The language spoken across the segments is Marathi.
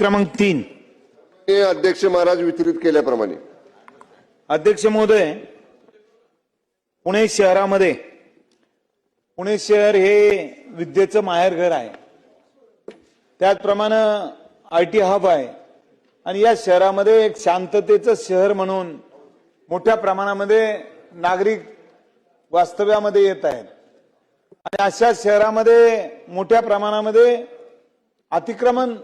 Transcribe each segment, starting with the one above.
क्रमांक 3 अध्यक्ष महाराज वितरित केल्याप्रमाणे अध्यक्ष महोदय, पुणे शहरामध्ये पुणे शहर हे विद्येचं माहेरघर आहे. त्याचप्रमाणे आयटी हब आहे आणि या शहरामध्ये एक शांततेचं शहर म्हणून मोठ्या प्रमाणामध्ये नागरिक वास्तव्यामध्ये येत आहेत आणि अशा शहरामध्ये मोठ्या प्रमाणामध्ये अतिक्रमण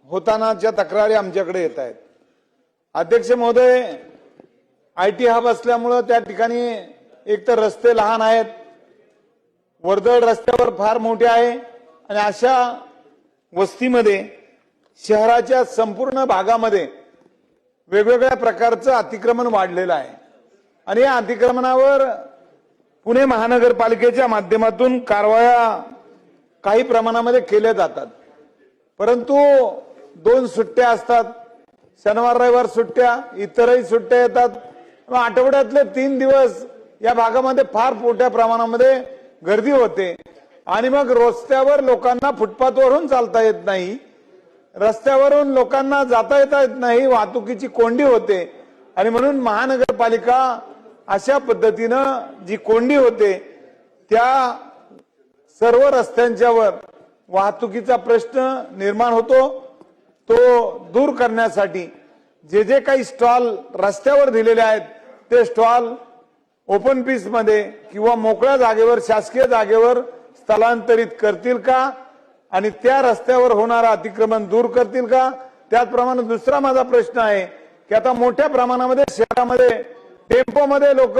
होतानाच्या तक्रारी आमच्याकडे येत आहेत. अध्यक्ष महोदय, आयटी हब असल्यामुळे त्या ठिकाणी एक तर रस्ते लहान आहेत, वर्दळ रस्त्यावर फार मोठे आहे आणि अशा वस्तीमध्ये शहराच्या संपूर्ण भागामध्ये वेगवेगळ्या प्रकारचं अतिक्रमण वाढलेलं आहे आणि या अतिक्रमणावर पुणे महानगरपालिकेच्या माध्यमातून कारवाया काही प्रमाणामध्ये केल्या जातात. परंतु 2 सुट्ट्या असतात, शनिवार रविवार सुट्ट्या, इतरही सुट्ट्या येतात. आठवड्यातले 3 दिवस या भागामध्ये फार मोठ्या प्रमाणामध्ये गर्दी होते आणि मग रस्त्यावर लोकांना फुटपाथवरून चालता येत नाही, रस्त्यावरून लोकांना जाता येत नाही, वाहतुकीची कोंडी होते आणि म्हणून महानगरपालिका अशा पद्धतीनं जी कोंडी होते त्या सर्व रस्त्यांच्यावर वाहतुकीचा प्रश्न निर्माण होतो. तो दूर करण्यासाठी जे जे काही स्टॉल रस्त्यावर दिलेले आहेत ते स्टॉल ओपन पीस मध्ये किंवा मोकळ्या जागेवर, शासकीय जागेवर स्थलांतरित करतील का आणि त्या रस्त्यावर होणारा अतिक्रमण दूर करतील का. त्याचप्रमाणे दुसरा माझा प्रश्न आहे की आता मोठ्या प्रमाणामध्ये शहरामध्ये टेम्पोमध्ये लोक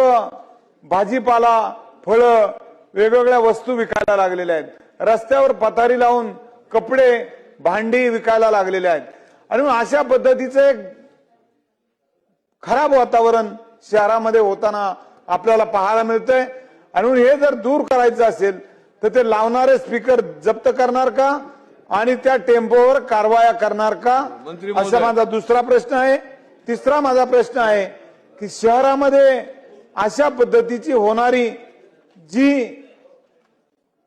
भाजीपाला, फळं, वेगवेगळ्या वस्तू विकायला लागलेल्या आहेत. रस्त्यावर पथारी लावून कपडे, भांडी विकायला लागलेले आहेत आणि अशा पद्धतीचे एक खराब वातावरण शहरामध्ये होताना आपल्याला पाहायला मिळतंय. आणि हे जर दूर करायचं असेल तर ते लावणारे स्पीकर जप्त करणार का आणि त्या टेम्पोवर कारवाया करणार का, असा माझा दुसरा प्रश्न आहे. तिसरा माझा प्रश्न आहे की शहरामध्ये अशा पद्धतीची होणारी जी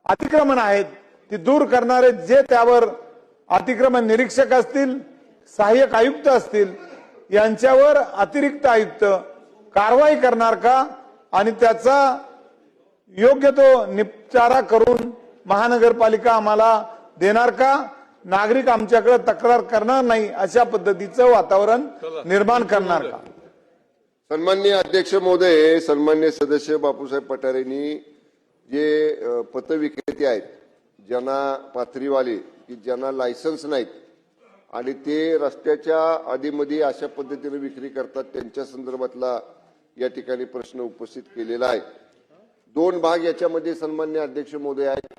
अतिक्रमण आहेत ती दूर करणारे जे त्यावर अतिक्रमण निरीक्षक असतील, सहाय्यक आयुक्त असतील, यांच्यावर अतिरिक्त आयुक्त कारवाई करणार का आणि त्याचा योग्य तो निपटारा करून महानगरपालिका आम्हाला देणार का, नागरिक आमच्याकडे तक्रार करणार नाही अशा पद्धतीचं वातावरण निर्माण करणार का. सन्माननीय अध्यक्ष महोदय, सन्माननीय सदस्य बापूसाहेब पठारेंनी जे पथविक्रेते आहेत, ज्यांना पाथरीवाले की ज्यांना लायसन्स नाहीत आणि ते रस्त्याच्या आधीमध्ये अशा पद्धतीने विक्री करतात, त्यांच्या संदर्भातला या ठिकाणी प्रश्न उपस्थित केलेला आहे. 2 भाग याच्यामध्ये सन्माननीय अध्यक्ष महोदय आहेत.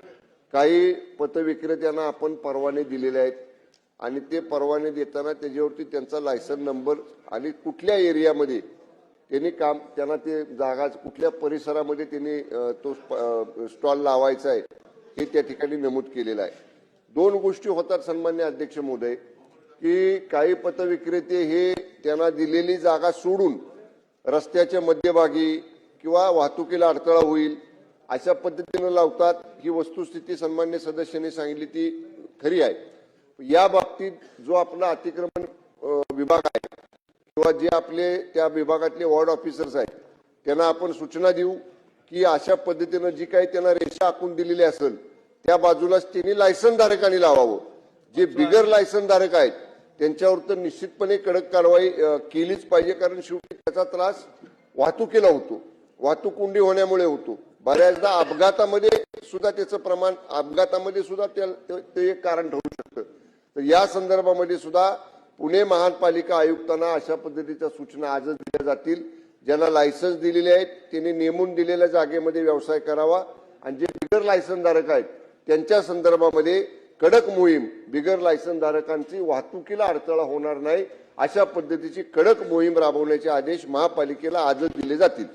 काही पथविक्रेत्यांना आपण परवाने दिलेले आहेत आणि ते परवाने देताना त्याच्यावरती त्यांचा लायसन नंबर आणि कुठल्या एरियामध्ये त्यांना ते जागा, कुठल्या परिसरामध्ये त्यांनी तो स्टॉल लावायचा आहे हे त्या ठिकाणी नमूद केलेलं आहे. 2 गोष्टी होतात सन्मान्य अध्यक्ष महोदय की काही पथविक्रेते हे त्यांना दिलेली जागा सोडून रस्त्याच्या मध्यभागी किंवा वाहतुकीला अडथळा होईल अशा पद्धतीने लावतात. ही वस्तुस्थिती सन्मान्य सदस्यांनी सांगितली ती खरी आहे. या बाबतीत जो आपला अतिक्रमण विभाग आहे किंवा जे आपले त्या विभागातले वॉर्ड ऑफिसर्स आहेत त्यांना आपण सूचना देऊ की अशा पद्धतीनं जी काही त्यांना रेषा आखून दिलेली असेल त्या बाजूलाच त्यांनी लायसनधारकांनी लावावं. जे बिगर लायसनधारक आहेत त्यांच्यावर तर निश्चितपणे कडक कारवाई केलीच पाहिजे, कारण शेवटी त्याचा त्रास वाहतुकीला होतो, वाहतूक कोंडी होण्यामुळे होतो. बऱ्याचदा अपघातामध्ये सुद्धा त्याचं प्रमाण, अपघातामध्ये सुद्धा ते एक कारण ठरू शकतं. तर या संदर्भामध्ये सुद्धा पुणे महानगरपालिका आयुक्तांना अशा पद्धतीच्या सूचना आजच दिल्या जातील. ज्यांना लायसन्स दिलेले आहेत त्यांनी नेमून दिलेल्या जागेमध्ये व्यवसाय करावा आणि जे बिगर लायसनधारक आहेत त्यांच्या संदर्भामध्ये कडक मोहीम, बिगर लायसनधारकांची वाहतुकीला अडथळा होणार नाही अशा पद्धतीची कडक मोहीम राबवण्याचे आदेश महापालिकेला आजच दिले जातील.